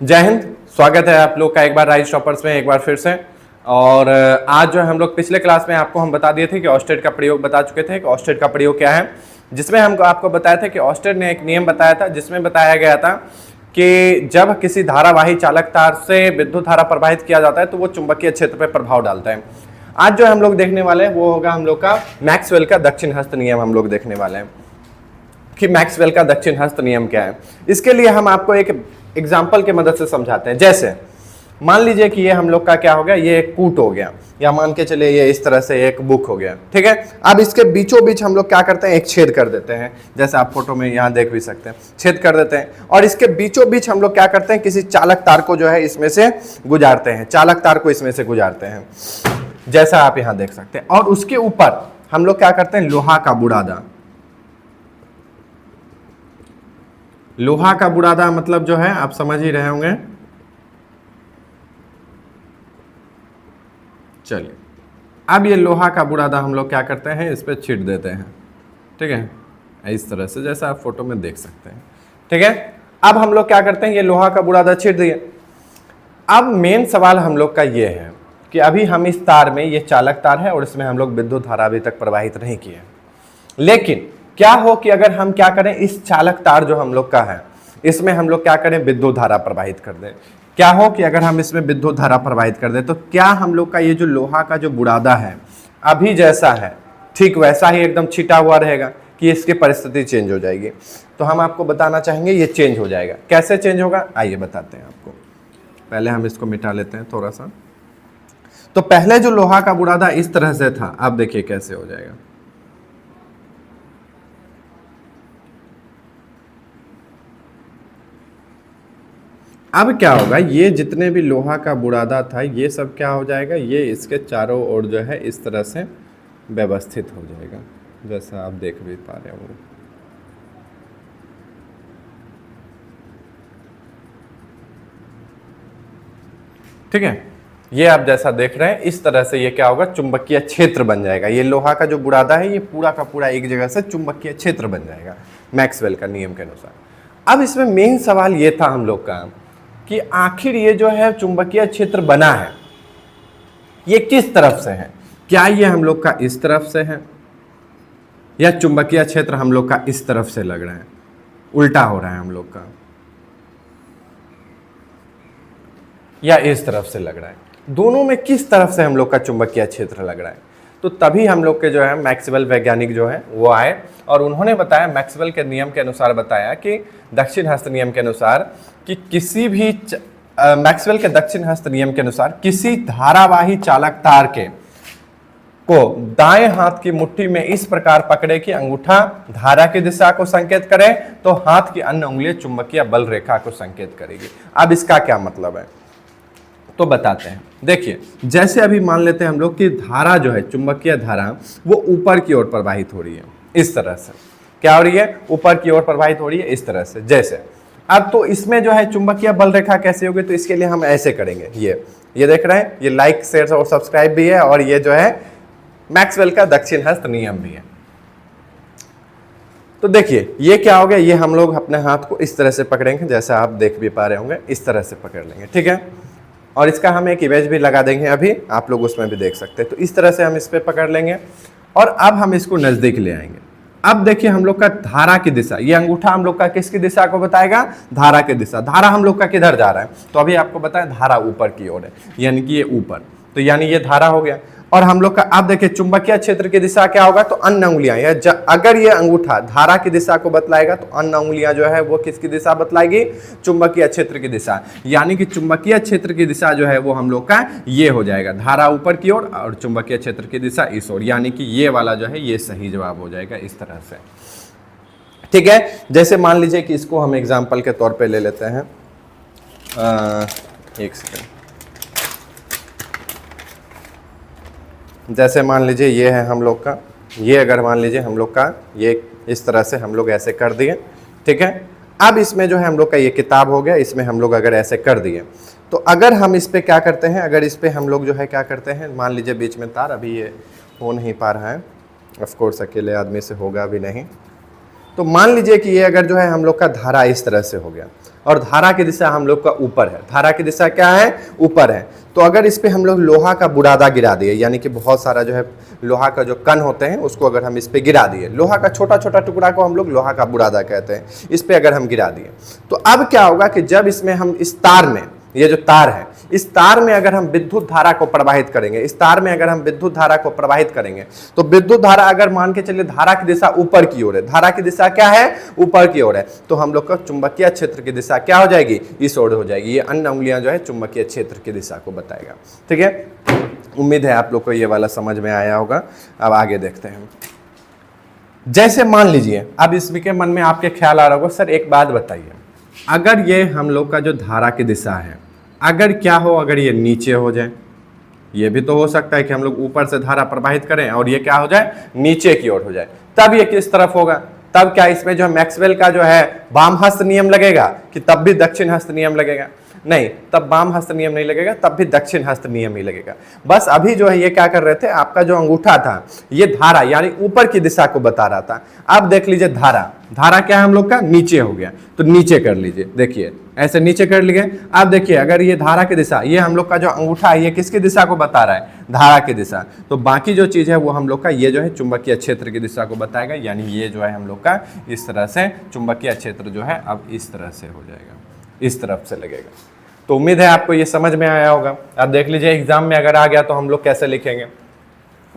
जय हिंद। स्वागत है आप लोग का एक बार राइज टॉपर्स में एक बार फिर से। और आज जो है हम लोग पिछले क्लास में आपको हम बता दिए थे कि ऑस्टेड का प्रयोग बता चुके थे कि ऑस्टेड का प्रयोग क्या है, जिसमें हम आपको बताया था कि ऑस्टेड ने एक नियम बताया था जिसमें बताया गया था कि जब किसी धारावाही चालक तार से विद्युत धारा प्रवाहित किया जाता है तो वो चुंबकीय क्षेत्र पर प्रभाव डालता है। आज जो हम लोग देखने वाले हैं वो होगा हम लोग का मैक्सवेल का दक्षिण हस्त नियम हम लोग देखने वाले हैं कि मैक्सवेल का दक्षिण हस्त नियम क्या है। इसके लिए हम आपको एक एग्जाम्पल के मदद से समझाते हैं। जैसे मान लीजिए कि ये हम लोग का क्या हो गया, ये एक कूट हो गया, या मान के चले ये इस तरह से एक बुक हो गया, ठीक है। अब इसके बीचों बीच हम लोग क्या करते हैं, एक छेद कर देते हैं, जैसे आप फोटो में यहाँ देख भी सकते हैं, छेद कर देते हैं। और इसके बीचों बीच हम लोग क्या करते हैं, किसी चालक तार को जो है इसमें से गुजारते हैं, चालक तार को इसमें से गुजारते हैं, जैसा आप यहाँ देख सकते हैं। और उसके ऊपर हम लोग क्या करते हैं, लोहा का बुरादा। लोहा का बुरादा मतलब जो है आप समझ ही रहे होंगे। चलिए, अब ये लोहा का बुरादा हम लोग क्या करते हैं, इस पर छीट देते हैं, ठीक है, इस तरह से जैसा आप फोटो में देख सकते हैं, ठीक है। अब हम लोग क्या करते हैं, ये लोहा का बुरादा छीट दिए। अब मेन सवाल हम लोग का ये है कि अभी हम इस तार में, ये चालक तार है और इसमें हम लोग विद्युत धारा अभी तक प्रवाहित नहीं किए, लेकिन क्या हो कि अगर हम क्या करें, इस चालक तार जो हम लोग का है इसमें हम लोग क्या करें, विद्युत धारा प्रवाहित कर दें। क्या हो कि अगर हम इसमें विद्युत धारा प्रवाहित कर दें तो क्या हम लोग का ये जो लोहा का जो बुरादा है अभी जैसा है ठीक वैसा ही एकदम छिटा हुआ रहेगा कि इसकी परिस्थिति चेंज हो जाएगी। तो हम आपको बताना चाहेंगे ये चेंज हो जाएगा। कैसे चेंज होगा, आइए बताते हैं आपको। पहले हम इसको मिटा लेते हैं थोड़ा सा। तो पहले जो लोहा का बुरादा इस तरह से था, अब देखिए कैसे हो जाएगा। अब क्या होगा, ये जितने भी लोहा का बुरादा था ये सब क्या हो जाएगा, ये इसके चारों ओर जो है इस तरह से व्यवस्थित हो जाएगा, जैसा आप देख भी पा रहे होंगे। ठीक है, ये आप जैसा देख रहे हैं इस तरह से ये क्या होगा, चुंबकीय क्षेत्र बन जाएगा। ये लोहा का जो बुरादा है ये पूरा का पूरा एक जगह से चुंबकीय क्षेत्र बन जाएगा मैक्सवेल का नियम के अनुसार। अब इसमें मेन सवाल ये था हम लोग का कि आखिर ये जो है चुंबकीय क्षेत्र बना है ये किस तरफ से है। क्या ये हम लोग का इस तरफ से है, या चुंबकीय क्षेत्र हम लोग का इस तरफ से लग रहा है, उल्टा हो रहा है हम लोग का, या इस तरफ से लग रहा है। दोनों में किस तरफ से हम लोग का चुंबकीय क्षेत्र लग रहा है। तो तभी हम लोग के जो है मैक्सवेल वैज्ञानिक जो है वो आए और उन्होंने बताया, मैक्सवेल के नियम के अनुसार बताया कि दक्षिण हस्त नियम के अनुसार कि किसी भी मैक्सवेल के दक्षिण हस्त नियम के अनुसार किसी धारावाही चालक तार के को दाएं हाथ की मुट्ठी में इस प्रकार पकड़े कि अंगूठा धारा की दिशा को संकेत करे तो हाथ की अन्य उंगलियां चुंबकीय बल रेखा को संकेत करेगी। अब इसका क्या मतलब है तो बताते हैं। देखिए, जैसे अभी मान लेते हैं हम लोग कि धारा जो है, चुंबकीय धारा वो ऊपर की ओर प्रवाहित हो रही है, इस तरह से क्या हो रही है, ऊपर की ओर प्रवाहित हो रही है इस तरह से। जैसे अब तो इसमें जो है चुंबकीय बल रेखा कैसे होगी, तो इसके लिए हम ऐसे करेंगे। ये देख रहे हैं, ये लाइक शेयर और सब्सक्राइब भी है और ये जो है मैक्सवेल का दक्षिण हस्त नियम भी है। तो देखिए ये क्या हो गया, ये हम लोग अपने हाथ को इस तरह से पकड़ेंगे, जैसा आप देख भी पा रहे होंगे, इस तरह से पकड़ लेंगे, ठीक है। और इसका हम एक इमेज भी लगा देंगे, अभी आप लोग उसमें भी देख सकते हैं। तो इस तरह से हम इस पे पकड़ लेंगे और अब हम इसको नजदीक ले आएंगे। अब देखिए हम लोग का धारा की दिशा, ये अंगूठा हम लोग का किसकी दिशा को बताएगा, धारा की दिशा। धारा हम लोग का किधर जा रहा है, तो अभी आपको बताया धारा ऊपर की ओर है, यानी कि ये ऊपर, तो यानी ये धारा हो गया। और हम लोग का अब देखिए चुंबकीय क्षेत्र की दिशा क्या होगा, तो अन्य उंगलियां, अगर ये अंगूठा धारा की दिशा को बतलाएगा तो अन्य उंगलियां जो है वो किसकी दिशा बतलाएगी, चुंबकीय क्षेत्र की दिशा। यानी कि चुंबकीय क्षेत्र की दिशा जो है वो हम लोग का ये हो जाएगा, धारा ऊपर की ओर और चुंबकीय क्षेत्र की दिशा इस ओर, यानी कि ये वाला जो है ये सही जवाब हो जाएगा इस तरह से, ठीक है। जैसे मान लीजिए कि इसको हम एग्जाम्पल के तौर पर ले लेते हैं, एक सेकेंड। जैसे मान लीजिए ये है हम लोग का, ये अगर मान लीजिए हम लोग का ये इस तरह से हम लोग ऐसे कर दिए, ठीक है। अब इसमें जो है हम लोग का ये किताब हो गया, इसमें हम लोग अगर ऐसे कर दिए तो अगर हम इस पे क्या करते हैं, अगर इस पे हम लोग जो है क्या करते हैं, मान लीजिए बीच में तार, अभी ये हो नहीं पा रहा है, ऑफ कोर्स अकेले आदमी से होगा भी नहीं। तो मान लीजिए कि ये अगर जो है हम लोग का धारा इस तरह से हो गया, और धारा की दिशा हम लोग का ऊपर है। धारा की दिशा क्या है? ऊपर है। तो अगर इस पे हम लोग लोहा का बुरादा गिरा दिए, यानी कि बहुत सारा जो है लोहा का जो कण होते हैं उसको अगर हम इस पे गिरा दिए, लोहा का छोटा छोटा टुकड़ा को हम लोग लोहा का बुरादा कहते हैं, इस पे अगर हम गिरा दिए, तो अब क्या होगा कि जब इसमें हम इस तार में, ये जो तार है, इस तार में अगर हम विद्युत धारा को प्रवाहित करेंगे, इस तार में अगर हम विद्युत धारा को प्रवाहित करेंगे, तो विद्युत धारा अगर मान के चलिए धारा की दिशा ऊपर की ओर है, धारा की दिशा क्या है? ऊपर की ओर है, तो हम लोग का चुंबकीय क्षेत्र की दिशा क्या हो जाएगी? इस ओर हो जाएगी। ये अन्य उंगलियां जो है चुंबकीय क्षेत्र की दिशा को बताएगा। ठीक है, उम्मीद है आप लोग को ये वाला समझ में आया होगा। अब आगे देखते हैं। जैसे मान लीजिए, अब इसके मन में आपके ख्याल आ रहा होगा, सर एक बात बताइए, अगर ये हम लोग का जो धारा की दिशा है, अगर क्या हो, अगर ये नीचे हो जाए, ये भी तो हो सकता है कि हम लोग ऊपर से धारा प्रवाहित करें और ये क्या हो जाए? नीचे की ओर हो जाए, तब ये किस तरफ होगा? तब क्या इसमें जो मैक्सवेल का जो है वाम हस्त नियम लगेगा कि तब भी दक्षिण हस्त नियम लगेगा? नहीं, तब वाम हस्त नियम नहीं लगेगा, तब भी दक्षिण हस्त नियम ही लगेगा। बस अभी जो है ये क्या कर रहे थे, आपका जो अंगूठा था ये धारा यानी ऊपर की दिशा को बता रहा था। अब देख लीजिए धारा, धारा क्या है हम लोग का? नीचे हो गया, तो नीचे कर लीजिए, देखिए ऐसे नीचे कर लिए। अब देखिए अगर ये धारा की दिशा, ये हम लोग का जो अंगूठा है ये किसकी दिशा को बता रहा है? धारा की दिशा। तो बाकी जो चीज है वो हम लोग का ये जो है चुंबकीय क्षेत्र की दिशा को बताएगा, यानी ये जो है हम लोग का इस तरह से चुंबकीय क्षेत्र जो है अब इस तरह से हो जाएगा, इस तरफ से लगेगा। तो उम्मीद है आपको ये समझ में आया होगा। अब देख लीजिए एग्जाम में अगर आ गया तो हम लोग कैसे लिखेंगे।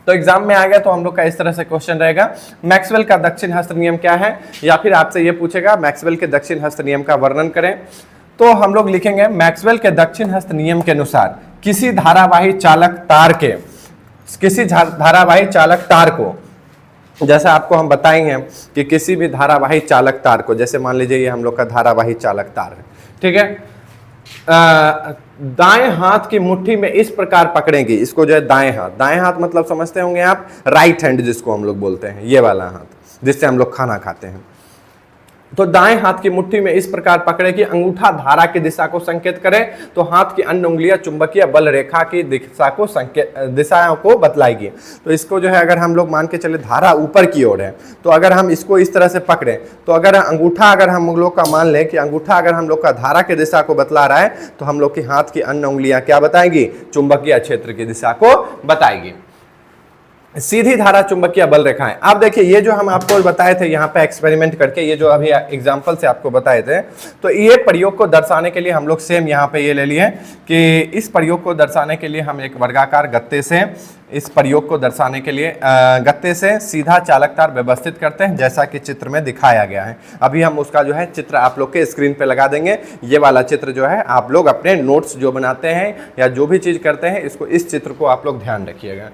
तो एग्जाम में आ गया तो हम लोग का इस तरह से क्वेश्चन रहेगा, मैक्सवेल का दक्षिण हस्त नियम क्या है, या फिर आपसे ये पूछेगा मैक्सवेल के दक्षिण हस्त नियम का वर्णन करें। तो हम लोग लिखेंगे मैक्सवेल के दक्षिण हस्त नियम के अनुसार किसी धारावाही चालक तार के, किसी धारावाही चालक तार को, जैसा आपको हम बताएंगे कि किसी भी धारावाही चालक तार को, जैसे मान लीजिए ये हम लोग का धारावाही चालक तार है, ठीक है, दाएं हाथ की मुट्ठी में इस प्रकार पकड़ेंगे, इसको जो है दाएं हाथ मतलब समझते होंगे आप, राइट हैंड जिसको हम लोग बोलते हैं, ये वाला हाथ जिससे हम लोग खाना खाते हैं। तो दाएं हाथ की मुट्ठी में इस प्रकार पकड़े कि अंगूठा धारा की दिशा को संकेत करे, तो हाथ की अन्य उंगलियां चुंबकीय बल रेखा की दिशा को दिशाओं को बतलाएगी। तो इसको जो है अगर हम लोग मान के चले धारा ऊपर की ओर है, तो अगर हम इसको इस तरह से पकड़े, तो अगर अंगूठा अगर हम लोग का मान लें कि अंगूठा अगर हम लोग का धारा की दिशा को बतला रहा है, तो हम लोग की हाथ की अन्य उंगलियां क्या बताएगी? चुंबकीय क्षेत्र की दिशा को बताएगी। सीधी धारा चुंबकीय बल रेखाएं। अब देखिए ये जो हम आपको बताए थे यहाँ पे एक्सपेरिमेंट करके, ये जो अभी एग्जांपल से आपको बताए थे, तो ये प्रयोग को दर्शाने के लिए हम लोग सेम यहाँ पे ये ले लिए कि इस प्रयोग को दर्शाने के लिए हम एक वर्गाकार गत्ते से, इस प्रयोग को दर्शाने के लिए गत्ते से सीधा चालक तार व्यवस्थित करते हैं, जैसा कि चित्र में दिखाया गया है। अभी हम उसका जो है चित्र आप लोग के स्क्रीन पे लगा देंगे। ये वाला चित्र जो है आप लोग अपने नोट्स जो बनाते हैं या जो भी चीज करते हैं, इसको इस चित्र को आप लोग ध्यान रखिएगा।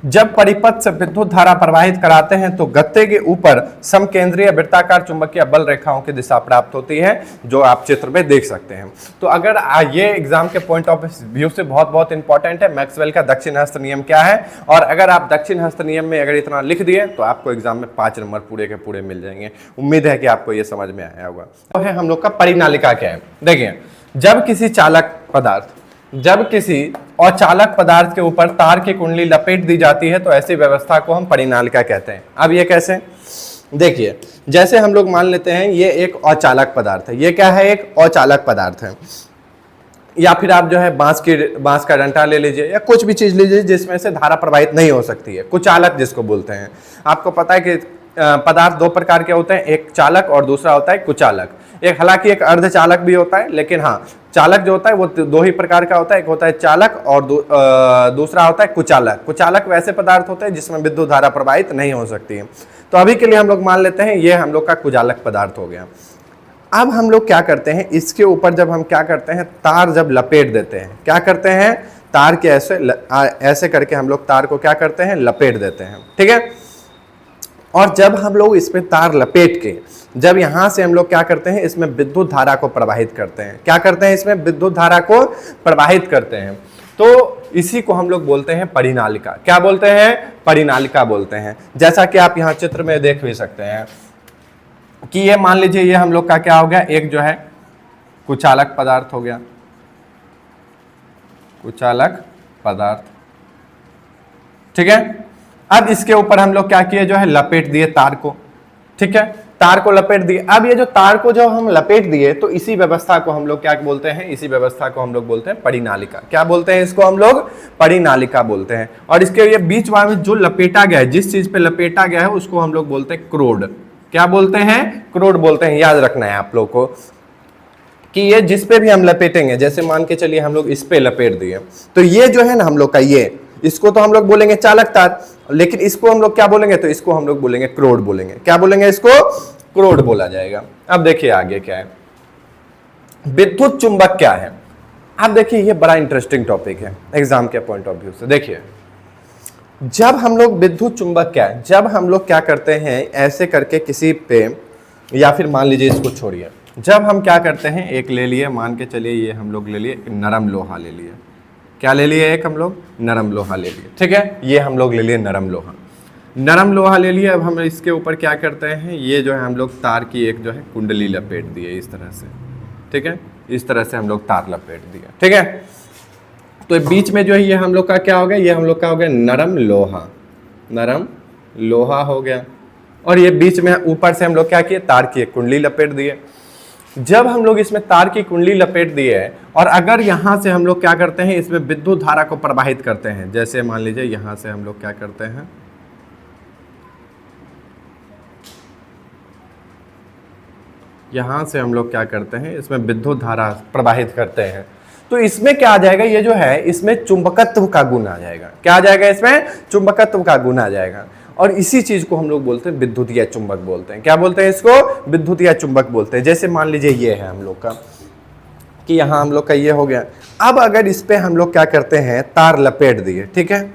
जब परिपथ से विद्युत धारा प्रवाहित कराते हैं तो गत्ते के ऊपर समकेंद्रीय वृत्ताकार चुंबकीय बल रेखाओं की दिशा प्राप्त होती है, जो आप चित्र में देख सकते हैं। तो अगर ये एग्जाम के पॉइंट ऑफ व्यू से बहुत इंपॉर्टेंट है, मैक्सवेल का दक्षिण हस्त नियम क्या है, और अगर आप दक्षिण हस्त नियम में अगर इतना लिख दिए तो आपको एग्जाम में 5 नंबर पूरे के पूरे मिल जाएंगे। उम्मीद है कि आपको ये समझ में आया होगा। तो है हम लोग का परिनालिका क्या है। देखिए जब किसी चालक पदार्थ, जब किसी अचालक पदार्थ के ऊपर तार की कुंडली लपेट दी जाती है तो ऐसी व्यवस्था को हम परिनालिका कहते हैं। अब ये कैसे? देखिए जैसे हम लोग मान लेते हैं ये एक अचालक पदार्थ है, ये क्या है? एक अचालक पदार्थ है, या फिर आप जो है बांस का डंटा ले लीजिए या कुछ भी चीज लीजिए जिसमें से धारा प्रवाहित नहीं हो सकती है, कुचालक जिसको बोलते हैं। आपको पता है कि पदार्थ 2 प्रकार के होते हैं, एक चालक और दूसरा होता है कुचालक। एक हालांकि एक अर्धचालक भी होता है, लेकिन हाँ चालक जो होता है वो 2 ही प्रकार का होता है, एक होता है चालक और दूसरा होता है कुचालक। कुचालक वैसे पदार्थ होते हैं जिसमें विद्युत धारा प्रवाहित नहीं हो सकती है। तो अभी के लिए हम लोग मान लेते हैं ये हम लोग का कुचालक पदार्थ हो गया। अब हम लोग क्या करते हैं, इसके ऊपर जब हम क्या करते हैं, तार जब लपेट देते हैं, क्या करते हैं, तार के ऐसे करके हम लोग तार को क्या करते हैं, लपेट देते हैं, ठीक है। और जब हम लोग इस पे तार लपेट के जब यहाँ से हम लोग क्या करते हैं, इसमें विद्युत धारा को प्रवाहित करते हैं, क्या करते हैं, इसमें विद्युत धारा को प्रवाहित करते हैं, तो इसी को हम लोग बोलते हैं परिनालिका। क्या बोलते हैं? परिनालिका बोलते हैं। जैसा कि आप यहाँ चित्र में देख भी सकते हैं कि ये मान लीजिए ये हम लोग का क्या हो गया, एक जो है कुचालक पदार्थ हो गया, कुचालक पदार्थ, ठीक है। अब इसके ऊपर हम लोग क्या किए, जो है लपेट दिए तार को, ठीक है। तार को लपेट दिए। अब ये जो तार को जो हम लपेट दिए तो इसी व्यवस्था को हम लोग क्या बोलते हैं, इसी व्यवस्था को हम लोग बोलते हैं परिनालिका। क्या बोलते हैं इसको हम लोग, परिनालिका बोलते हैं। और इसके ये बीच में जो लपेटा गया है, जिस चीज पे लपेटा गया है उसको हम लोग बोलते हैं क्रोड। क्या बोलते हैं, क्रोड बोलते हैं। याद रखना है आप लोग को कि ये जिस पे भी हम लपेटेंगे, जैसे मान के चलिए हम लोग इस पे लपेट दिए तो ये जो है ना हम लोग का ये, इसको तो हम लोग बोलेंगे चालक तार, लेकिन इसको हम लोग क्या बोलेंगे, तो इसको हम लोग बोलेंगे क्रोड बोलेंगे। क्या बोलेंगे, इसको क्रोड बोला जाएगा। अब देखिए आगे क्या है, विद्युत चुंबक क्या है। अब देखिए ये बड़ा इंटरेस्टिंग टॉपिक है एग्जाम के पॉइंट ऑफ व्यू से। देखिए जब हम लोग विद्युत चुंबक क्या है, जब हम लोग क्या करते हैं ऐसे करके किसी पे, या फिर मान लीजिए इसको छोड़िए, जब हम क्या करते हैं, एक ले लिए, मान के चलिए ये हम लोग ले लिए नरम लोहा ले लिए। क्या ले लिए, एक हम लोग नरम लोहा ले लिए, ठीक है, ये हम लोग ले लिए नरम लोहा। नरम लोहा ले लिए। अब हम इसके ऊपर क्या करते हैं, ये जो है हम लोग तार की एक जो है कुंडली लपेट दिए इस तरह से, ठीक है, इस तरह से हम लोग तार लपेट दिया, ठीक है। तो बीच में जो है ये हम लोग का क्या हो गया, ये हम लोग का हो गया नरम लोहा, नरम लोहा हो गया। और ये बीच में ऊपर से हम लोग क्या किए, तार की एक कुंडली लपेट दिए। जब हम लोग इसमें तार की कुंडली लपेट दिए और अगर यहां से हम लोग क्या करते हैं, इसमें विद्युत धारा को प्रवाहित करते हैं, जैसे मान लीजिए यहां से हम लोग क्या करते हैं, यहां से हम लोग क्या करते हैं, इसमें विद्युत धारा प्रवाहित करते हैं, तो इसमें क्या आ जाएगा, ये जो है इसमें चुंबकत्व का गुण आ जाएगा। क्या आ जाएगा, इसमें चुंबकत्व का गुण आ जाएगा। और इसी चीज को हम लोग बोलते हैं विद्युतीय चुंबक बोलते हैं। क्या बोलते हैं इसको, विद्युतीय चुंबक बोलते हैं। जैसे मान लीजिए ये है हम लोग का, कि यहां हम लोग का ये हो गया। अब अगर इस पे हम लोग क्या करते हैं, तार लपेट दिए, ठीक है,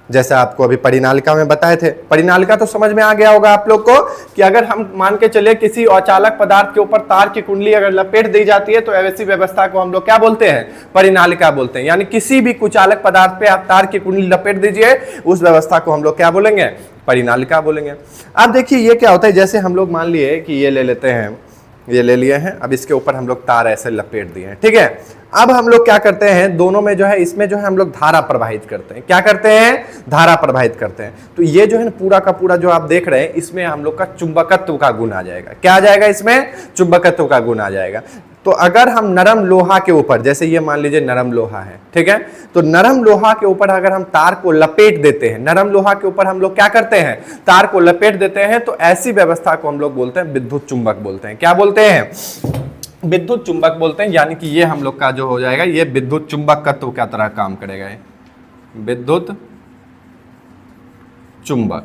जैसे आपको अभी परिनालिका में बताए थे। परिनालिका तो समझ में आ गया होगा आप लोग को कि अगर हम मान के चले किसी अचालक पदार्थ के ऊपर तार की कुंडली अगर लपेट दी जाती है तो ऐसी व्यवस्था को हम लोग क्या बोलते हैं, परिनालिका बोलते हैं। यानी किसी भी कुचालक पदार्थ पे आप तार की कुंडली लपेट दीजिए, उस व्यवस्था को हम लोग क्या बोलेंगे, परिनालिका बोलेंगे। अब देखिए ये क्या होता है, जैसे हम लोग मान लिए कि ये ले लेते हैं, ये ले लिए हैं, अब इसके ऊपर हम लोग तार ऐसे लपेट दिए हैं, ठीक है। अब हम लोग क्या करते हैं, दोनों में जो है, इसमें जो है हम लोग धारा प्रवाहित करते हैं। क्या करते हैं, धारा प्रवाहित करते हैं। तो ये जो है ना पूरा का पूरा जो आप देख रहे हैं, इसमें हम लोग का चुंबकत्व का गुण आ जाएगा। क्या आ जाएगा, इसमें चुंबकत्व का गुण आ जाएगा। तो अगर हम नरम लोहा के ऊपर, जैसे ये मान लीजिए नरम लोहा है, ठीक है, तो नरम लोहा के ऊपर अगर हम तार को लपेट देते हैं, नरम लोहा के ऊपर हम लोग क्या करते हैं, तार को लपेट देते हैं, तो ऐसी व्यवस्था को हम लोग बोलते हैं विद्युत चुंबक बोलते हैं। क्या बोलते हैं, विद्युत चुंबक बोलते हैं। यानी कि ये हम लोग का जो हो जाएगा, ये विद्युत चुंबकत्व क्या तरह काम करेगा, विद्युत चुंबक,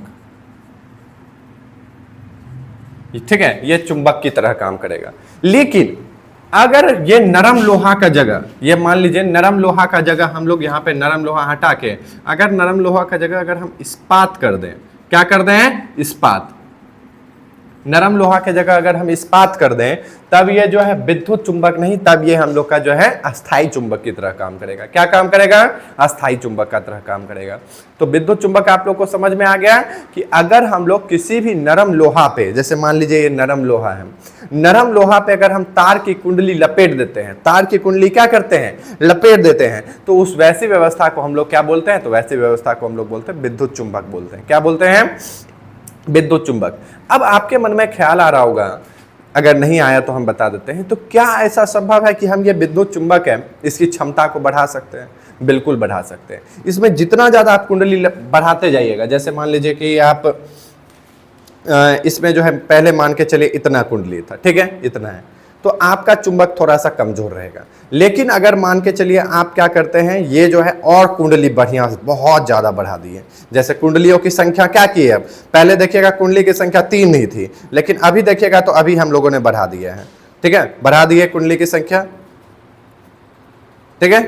ठीक है, ये चुंबक की तरह काम करेगा। लेकिन अगर ये नरम लोहा का जगह, ये मान लीजिए नरम लोहा का जगह हम लोग यहाँ पे नरम लोहा हटा के, अगर नरम लोहा का जगह अगर हम इस्पात कर दें, क्या कर दें, इस्पात, नरम लोहा के जगह अगर हम इस्पात कर दें, तब ये जो है विद्युत चुंबक नहीं, तब ये हम लोग का जो है अस्थाई चुंबक की तरह काम करेगा। क्या काम करेगा, अस्थाई चुंबक का तरह काम करेगा। तो विद्युत चुंबक आप लोग को समझ में आ गया कि अगर हम लोग किसी भी नरम लोहा पे, जैसे मान लीजिए ये नरम लोहा है, नरम लोहा पे अगर हम तार की कुंडली लपेट देते हैं, तार की कुंडली क्या करते हैं, लपेट देते हैं, तो उस वैसी व्यवस्था को हम लोग क्या बोलते हैं, तो वैसी व्यवस्था को हम लोग बोलते हैं विद्युत चुंबक बोलते हैं। क्या बोलते हैं, विद्युत चुंबक। अब आपके मन में ख्याल आ रहा होगा, अगर नहीं आया तो हम बता देते हैं, तो क्या ऐसा संभव है कि हम ये विद्युत चुंबक है इसकी क्षमता को बढ़ा सकते हैं? बिल्कुल बढ़ा सकते हैं। इसमें जितना ज़्यादा आप कुंडली बढ़ाते जाइएगा, जैसे मान लीजिए कि आप इसमें जो है पहले मान के चलिए इतना कुंडली था, ठीक है, इतना है, तो आपका चुंबक थोड़ा सा कमजोर रहेगा। लेकिन अगर मान के चलिए आप क्या करते हैं, ये जो है और कुंडली बढ़िया बहुत ज़्यादा बढ़ा दी है। जैसे कुंडलियों की संख्या क्या की है, पहले देखिएगा कुंडली की संख्या 3 ही थी, लेकिन अभी देखिएगा तो अभी हम लोगों ने बढ़ा दिया है, ठीक है, बढ़ा दी है कुंडली की संख्या, ठीक है,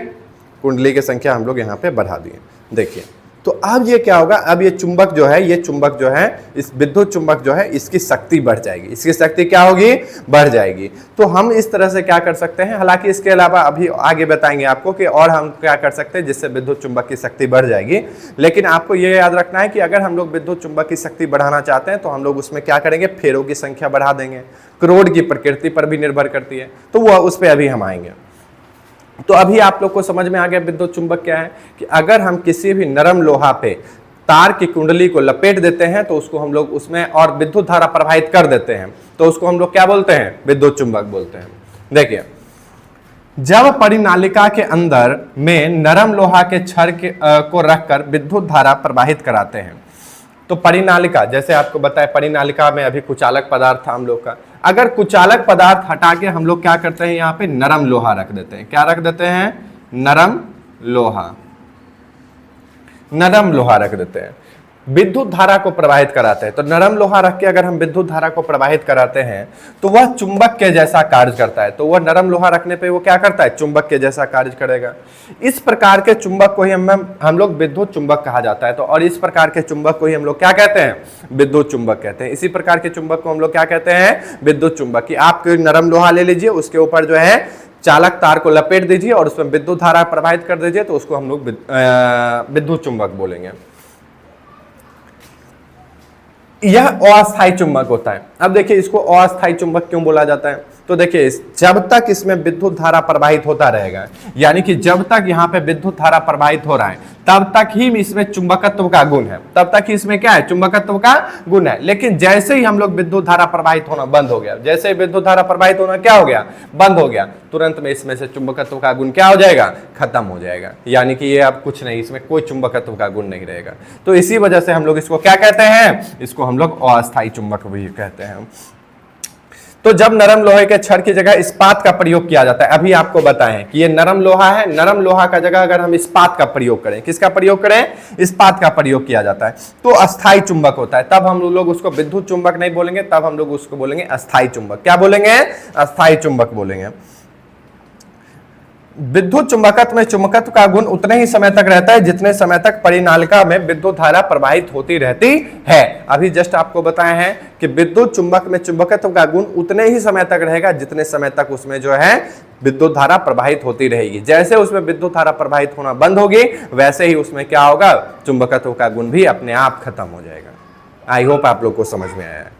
कुंडली की संख्या हम लोग यहाँ पे बढ़ा दिए। देखिए तो अब ये क्या होगा, अब ये चुंबक जो है, ये चुंबक जो है, इस विद्युत चुंबक जो है, इसकी शक्ति बढ़ जाएगी, इसकी शक्ति क्या होगी, बढ़ जाएगी। तो हम इस तरह से क्या कर सकते हैं, हालांकि इसके अलावा अभी आगे बताएंगे आपको कि और हम क्या कर सकते हैं जिससे विद्युत चुंबक की शक्ति बढ़ जाएगी। लेकिन आपको ये याद रखना है कि अगर हम लोग विद्युत चुंबक की शक्ति बढ़ाना चाहते हैं तो हम लोग उसमें क्या करेंगे, फेरों की संख्या बढ़ा देंगे। क्रोड की प्रकृति पर भी निर्भर करती है, तो वह उस पर अभी हम आएंगे। तो अभी आप लोग को समझ में आ गया विद्युत चुंबक क्या है, कि अगर हम किसी भी नरम लोहा पे तार की कुंडली को लपेट देते हैं तो उसको हम लोग उसमें और विद्युत धारा प्रवाहित कर देते हैं तो उसको हम लोग क्या बोलते हैं, विद्युत चुंबक बोलते हैं। देखिए, जब परिनालिका के अंदर में नरम लोहा के छड़ को रखकर विद्युत धारा प्रवाहित कराते हैं तो परिनालिका, जैसे आपको बताया परिनालिका में अभी कुचालक पदार्थ था हम लोग का, अगर कुचालक पदार्थ हटा के हम लोग क्या करते हैं, यहाँ पे नरम लोहा रख देते हैं। क्या रख देते हैं, नरम लोहा, नरम लोहा रख देते हैं, विद्युत धारा को प्रवाहित कराते हैं। तो नरम लोहा रख के अगर हम विद्युत धारा को प्रवाहित कराते हैं तो वह चुंबक के जैसा कार्य करता है। तो वह नरम लोहा रखने पे वो क्या करता है, चुंबक के जैसा कार्य करेगा। इस प्रकार के चुंबक को ही हम लोग विद्युत चुंबक कहा जाता है। तो और इस प्रकार के चुंबक को ही हम लोग क्या कहते हैं, विद्युत चुंबक कहते हैं। इसी प्रकार के चुंबक को हम लोग क्या कहते हैं, विद्युत चुंबक। कि आप नरम लोहा ले लीजिए, उसके ऊपर जो है चालक तार को लपेट दीजिए और उसमें विद्युत धारा प्रवाहित कर दीजिए तो उसको हम लोग विद्युत चुंबक बोलेंगे। यह अस्थायी चुंबक होता है। अब देखिए, इसको अस्थायी चुंबक क्यों बोला जाता है, तो देखिए, जब तक इसमें विद्युत धारा प्रवाहित होता रहेगा, यानी कि जब तक यहाँ पे विद्युत धारा प्रवाहित हो रहा है तब तक ही इसमें चुंबकत्व का गुण है, तब तक ही इसमें क्या है, चुंबकत्व का गुण है। लेकिन जैसे ही हम लोग विद्युत धारा प्रवाहित होना बंद हो गया, जैसे ही विद्युत धारा प्रवाहित होना क्या हो गया, बंद हो गया, तुरंत में इसमें से चुंबकत्व का गुण क्या हो जाएगा, खत्म हो जाएगा। यानी कि ये अब कुछ नहीं, इसमें कोई चुंबकत्व का गुण नहीं रहेगा। तो इसी वजह से हम लोग इसको क्या कहते हैं, इसको हम लोग अस्थायी चुंबक भी कहते हैं। तो जब नरम लोहे के छड़ की जगह इस्पात का प्रयोग किया जाता है, अभी आपको बताएं कि ये नरम लोहा है, नरम लोहा का जगह अगर हम इस्पात का प्रयोग करें, किसका प्रयोग करें, इस्पात का प्रयोग किया जाता है तो अस्थायी चुंबक होता है। तब हम लोग उसको विद्युत चुंबक नहीं बोलेंगे, तब हम लोग उसको बोलेंगे अस्थायी चुंबक। क्या बोलेंगे, अस्थायी चुंबक बोलेंगे। विद्युत चुंबकत्व में चुंबकत्व का गुण उतने ही समय तक रहता है जितने समय तक परिनालिका में विद्युत धारा प्रवाहित होती रहती है। अभी जस्ट आपको बताया है कि विद्युत चुंबक में चुंबकत्व का गुण उतने ही समय तक रहेगा जितने समय तक उसमें जो है विद्युत धारा प्रवाहित होती रहेगी। जैसे उसमें विद्युत धारा प्रवाहित होना बंद होगी वैसे ही उसमें क्या होगा, चुंबकत्व का गुण भी अपने आप खत्म हो जाएगा। आई होप आप लोग को समझ में आया है।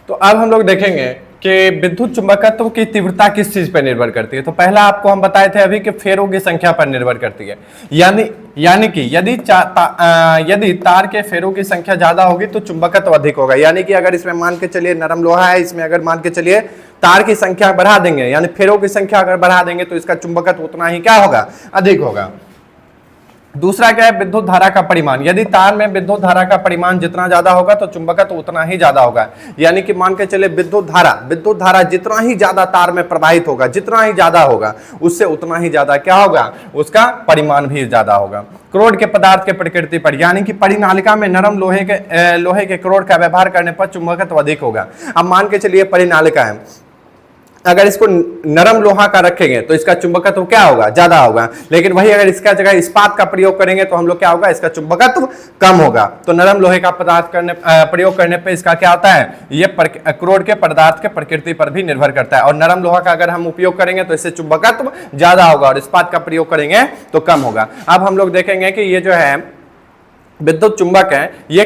तो अब हम लोग देखेंगे कि विद्युत चुंबकत्व की तीव्रता किस चीज पर निर्भर करती है। तो पहला आपको हम बताए थे अभी कि फेरों की संख्या पर निर्भर करती है। यानी कि यदि तार के फेरों की संख्या ज्यादा होगी तो चुंबकत्व अधिक होगा। यानी कि अगर इसमें मान के चलिए नरम लोहा है, इसमें अगर मान के चलिए तार की संख्या बढ़ा देंगे, यानी फेरों की संख्या अगर बढ़ा देंगे तो इसका चुंबकत्व उतना ही क्या होगा, अधिक होगा। दूसरा क्या है, विद्युत धारा का परिमाण। यदि तार में विद्युत धारा का परिमाण जितना ज्यादा होगा तो चुंबकत्व उतना ही ज्यादा होगा। यानी कि मान के चले विद्युत धारा जितना ही ज्यादा तार में प्रवाहित होगा, जितना ही ज्यादा होगा उससे उतना ही ज्यादा क्या होगा, उसका परिमाण भी ज्यादा होगा। क्रोड के पदार्थ के प्रकृति पर, यानी कि परिनालिका में नरम लोहे के क्रोड का व्यवहार करने पर चुंबकत्व अधिक होगा। अब मान के चलिए परिनालिका है, अगर इसको नरम लोहा का रखेंगे तो इसका चुंबकत्व क्या होगा, ज्यादा होगा। लेकिन वही अगर इसका जगह इस्पात का प्रयोग करेंगे तो हम लोग क्या होगा, इसका चुंबकत्व कम होगा। तो नरम लोहे का पदार्थ प्रयोग करने पे इसका क्या होता है, ये क्रोड के पदार्थ के प्रकृति पर भी निर्भर करता है। और नरम लोहा का अगर हम उपयोग करेंगे तो इससे चुंबकत्व ज्यादा होगा और इस्पात का प्रयोग करेंगे तो कम होगा। अब हम लोग देखेंगे कि ये जो है विद्युत चुंबक है, ये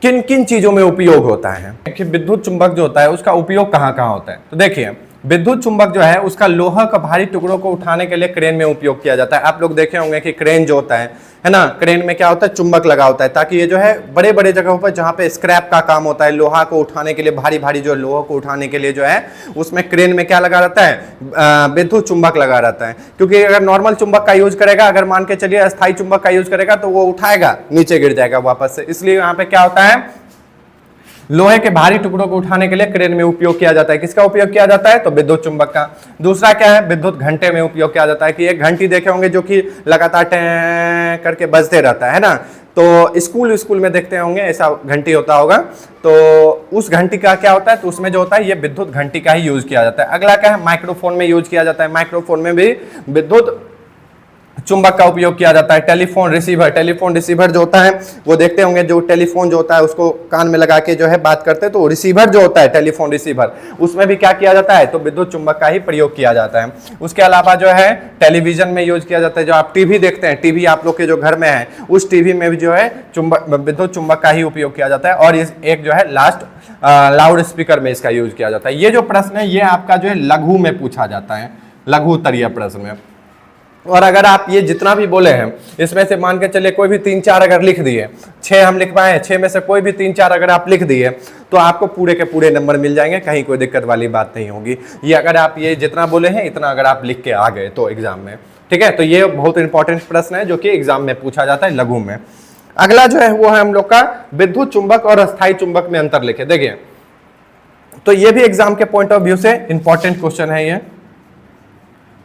किन किन चीजों में उपयोग होता है। कि विद्युत चुंबक जो होता है उसका उपयोग कहाँ कहाँ होता है। तो देखिए, विद्युत चुंबक जो है उसका लोहा का भारी टुकड़ों को उठाने के लिए क्रेन में उपयोग किया जाता है। आप लोग देखे होंगे कि क्रेन जो होता है ना, क्रेन में क्या होता है, चुंबक लगा होता है ताकि ये जो है बड़े बड़े जगहों पर जहाँ पे स्क्रैप का काम होता है, लोहा को उठाने के लिए, भारी भारी जो लोहा को उठाने के लिए जो है उसमें क्रेन में क्या लगा रहता है, विद्युत चुंबक लगा रहता है। क्योंकि अगर नॉर्मल चुंबक का यूज करेगा, अगर मान के चलिए अस्थायी चुंबक का यूज करेगा तो वो उठाएगा, नीचे गिर जाएगा वापस से। इसलिए यहाँ पे क्या होता है, लोहे के भारी टुकड़ों को उठाने के लिए क्रेन में उपयोग किया जाता है। किसका उपयोग किया जाता है, तो विद्युत चुंबक का। दूसरा क्या है, विद्युत घंटे में उपयोग किया जाता है। कि एक घंटी देखे होंगे जो कि लगातार टें करके बजते रहता है ना, तो स्कूल में देखते होंगे ऐसा घंटी होता होगा। तो उस घंटी का क्या होता है, तो उसमें जो होता है ये विद्युत घंटी का ही यूज किया जाता है। अगला क्या है, माइक्रोफोन में यूज किया जाता है। माइक्रोफोन में भी विद्युत चुंबक का उपयोग किया जाता है। टेलीफोन रिसीवर जो होता है वो देखते होंगे, जो टेलीफोन जो होता है उसको कान में लगा के जो है बात करते हैं, तो रिसीवर जो होता है टेलीफोन रिसीवर, उसमें भी क्या किया जाता है, तो विद्युत चुंबक का ही प्रयोग किया जाता है। उसके अलावा जो है टेलीविजन में यूज किया जाता है। जो आप टीवी देखते हैं, टीवी आप लोग के जो घर में है, उस टीवी में भी जो है विद्युत चुंबक का ही उपयोग किया जाता है। और एक जो है लास्ट लाउड स्पीकर में इसका यूज किया जाता है। ये जो प्रश्न है ये आपका जो है लघु में पूछा जाता है, लघु उत्तरीय प्रश्न में। और अगर आप ये जितना भी बोले हैं इसमें से मान के चलिए कोई भी 3-4 अगर लिख दिए, 6 हम लिख पाए, 6 में से कोई भी 3-4 अगर आप लिख दिए तो आपको पूरे के पूरे नंबर मिल जाएंगे, कहीं कोई दिक्कत वाली बात नहीं होगी। ये अगर आप ये जितना बोले हैं इतना अगर आप लिख के आ गए तो एग्जाम में, ठीक है। तो ये बहुत इंपॉर्टेंट प्रश्न है जो कि एग्जाम में पूछा जाता है लघु में। अगला जो है वो है हम लोग का विद्युत चुंबक और अस्थायी चुंबक में अंतर लिखे। देखिए तो ये भी एग्जाम के पॉइंट ऑफ व्यू से इंपॉर्टेंट क्वेश्चन है, ये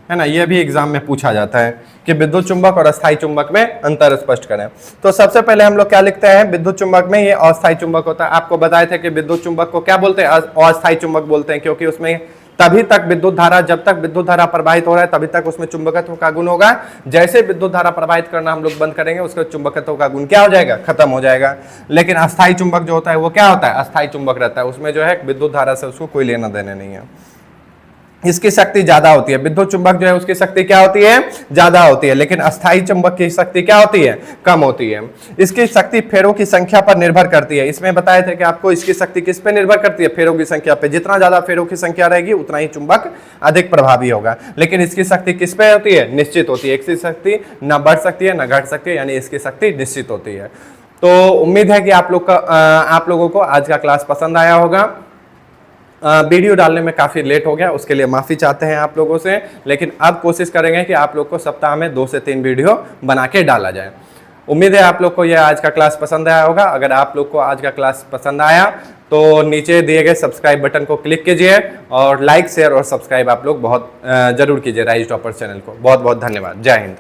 है ना, ये भी एग्जाम में पूछा जाता है कि विद्युत चुंबक और अस्थायी चुंबक में अंतर स्पष्ट करें। तो सबसे पहले हम लोग क्या लिखते हैं, विद्युत चुंबक में ये अस्थायी चुंबक होता है। आपको बताए थे कि विद्युत चुंबक को क्या बोलते हैं, अस्थायी चुंबक बोलते हैं, क्योंकि उसमें तभी तक विद्युत धारा, जब तक विद्युत धारा प्रवाहित हो रहा है तभी तक उसमें चुंबकत्व का गुण होगा। जैसे विद्युत धारा प्रवाहित करना हम लोग बंद करेंगे उसके चुंबकत्व का गुण क्या हो जाएगा, खत्म हो जाएगा। लेकिन अस्थायी चुंबक जो होता है वो क्या होता है, अस्थायी चुंबक रहता है, उसमें जो है विद्युत धारा से उसको कोई लेना देना नहीं है, इसकी शक्ति ज्यादा होती है। विद्युत चुंबक जो है उसकी शक्ति क्या होती है, ज्यादा होती है, लेकिन अस्थायी चुंबक की शक्ति क्या होती है, कम होती है। इसकी शक्ति फेरों की संख्या पर निर्भर करती है। इसमें बताए थे कि आपको इसकी शक्ति किस पे निर्भर करती है, फेरों की संख्या पे। जितना ज्यादा फेरों की संख्या रहेगी उतना ही चुंबक अधिक प्रभावी होगा। लेकिन इसकी शक्ति किस पे होती है, निश्चित होती है। इसकी शक्ति न बढ़ सकती है न घट सकती है, यानी इसकी शक्ति निश्चित होती है। तो उम्मीद है कि आप लोगों को आज का क्लास पसंद आया होगा। वीडियो डालने में काफ़ी लेट हो गया, उसके लिए माफ़ी चाहते हैं आप लोगों से, लेकिन अब कोशिश करेंगे कि आप लोग को सप्ताह में 2 से 3 वीडियो बना के डाला जाए। उम्मीद है आप लोग को यह आज का क्लास पसंद आया होगा। अगर आप लोग को आज का क्लास पसंद आया तो नीचे दिए गए सब्सक्राइब बटन को क्लिक कीजिए और लाइक शेयर और सब्सक्राइब आप लोग बहुत जरूर कीजिए राइज टॉपर्स चैनल को। बहुत बहुत धन्यवाद। जय हिंद।